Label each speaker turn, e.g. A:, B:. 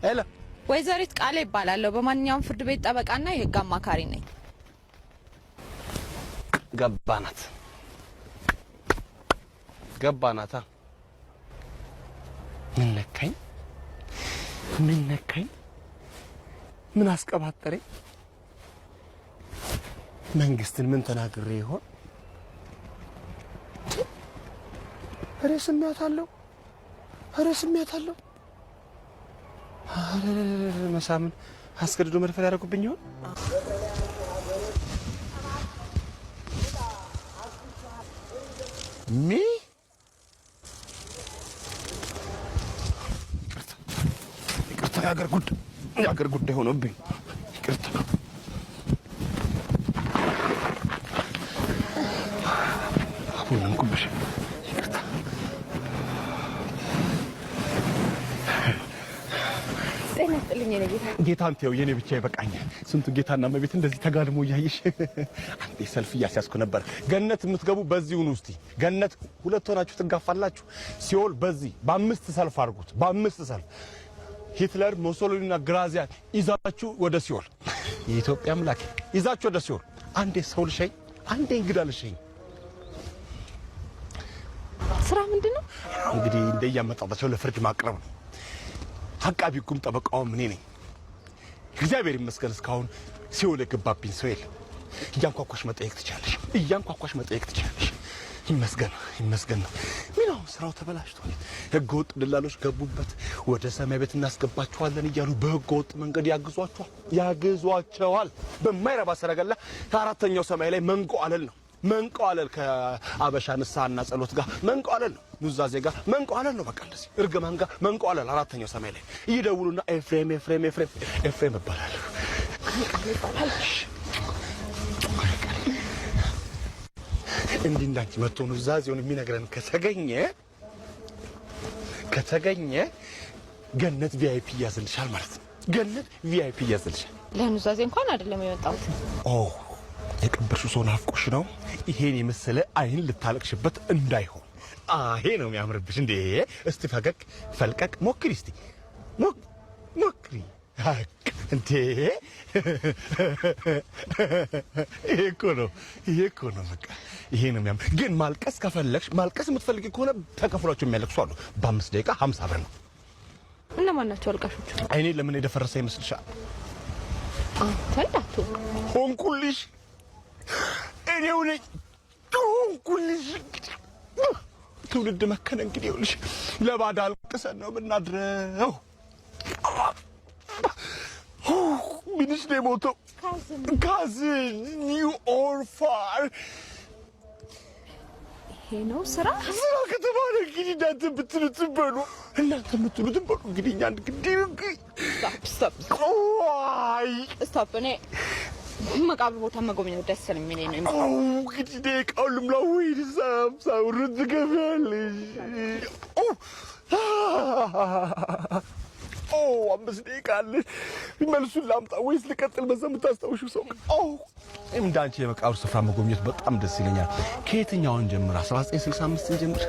A: ሄሎ
B: ወይዘሪት ቃሌ ይባላለሁ። በማንኛውም ፍርድ ቤት ጠበቃና የህግ አማካሪ ነኝ።
A: ገባናታ ምን ነካኝ ምን አስቀባጠረኝ መንግስትን ምን ተናግሬ ይሆን ኧረ ስሜታለሁ መሳምን አስገድዶ መድፈር ያደረጉብኝ ይሆን ይቅርታ የአገር ጉዳይ ሆኖብኝ ይቅርታ አሁንም ኩብሽ ይቅርታ
B: ጤናስጥልኝ የኔ ጌታ
A: አንተው የኔ ብቻ ይበቃኛል ስንቱ ጌታና መቤት እንደዚህ ተጋድሞ ያይሽ አንዴ ሰልፍ እያስያዝኩ ነበር ገነት የምትገቡ በዚህ ሁኑ እስቲ ገነት ሁለት ሆናችሁ ትጋፋላችሁ ሲኦል በዚህ በአምስት ሰልፍ አድርጉት በአምስት ሰልፍ ሂትለር ሞሶሎኒና ግራዚያን ይዛችሁ ወደ ሲኦል የኢትዮጵያ አምላክ ይዛችሁ ወደ ሲኦል አንዴ ሰው ልሸኝ አንዴ እንግዳ ልሸኝ
B: ስራ ምንድነው
A: እንግዲህ እንደያመጣጣቸው ለፍርድ ማቅረብ ነው አቃቢ ሕጉም ጠበቃውም እኔ ነኝ እግዚአብሔር ይመስገን እስካሁን ሲኦል የገባብኝ ሰው የለም እያንኳኳሽ መጠየቅ ትችላለሽ ይመስገን ነው ምነው ስራው ተበላሽቷል ህገወጥ ደላሎች ገቡበት ወደ ሰማይ ቤት እናስገባቸዋለን እያሉ በህገወጥ መንገድ ያግዟቸዋል በማይረባ ሰረገላ ከአራተኛው ሰማይ ላይ መንቆአለል ከአበሻ ንስሐና ጸሎት ጋር መንቆአለል ነው ኑዛዜ ጋር መንቆአለል ነው በቃ እንደዚህ እርግማን ጋር መንቆአለል አራተኛው ሰማይ ላይ ይደውሉና ኤፍሬም ይባላል እንዲህ እንዳንቺ መጥቶ ኑዛዜውን የሚነግረን ከተገኘ ገነት ቪአይፒ ያዝልሻል ማለት ነው ገነት ቪአይፒ ያዝልሻል
B: ለኑዛዜ እንኳን አይደለም የመጣሁት
A: የቀበርሽው ሰው ናፍቆሽ ነው ይሄን የመሰለ አይን ልታለቅሽበት እንዳይሆን ይሄ ነው የሚያምርብሽ እንዴ እስቲ ፈገግ ፈልቀቅ ሞክሪ እስቲ ሞክሪ እንዴ ይሄ እኮ ነው በቃ ይሄ ነው የሚያምር ግን ማልቀስ ከፈለግሽ ማልቀስ የምትፈልጊ ከሆነ ተከፍሏቸው የሚያለቅሱ አሉ በ5 ደቂቃ 50 ብር ነው
B: እነማን ናቸው አልቃሾቹ
A: አይኔ ለምን የደፈረሰ ይመስልሻል
B: ተላቱ
A: ሆንኩልሽ እኔው ነኝ ሆንኩልሽ ትውልድ መከነ እንግዲህ ይኸውልሽ ለባዳ አልቅሰን ነው ብናድረው ምንሽ ነው የሞተው ካዝን ኒው ኦር ፋር
B: ይሄ ነው ስራ
A: ከተባለ እንግዲህ እናንተ የምትሉትን በሉ እንግዲህ እኛ እንግዲህ
B: ስቶፕ እኔ መቃብር ቦታ መጎብኘት ደስ ስለሚለኝ ነው
A: እንግዲህ ደቂቃውን ልምላው ወይስ ሳውርድ ትገቢያለሽ 5 ደቂቃ አለሽ መልሱን ላምጣ ወይስ ልቀጥል በዛ የምታስታውሺው ሰው እንዳንቺ የመቃብር ስፍራ መጎብኘት በጣም ደስ ይለኛል ከየትኛውን ጀምር 1965 ጀምር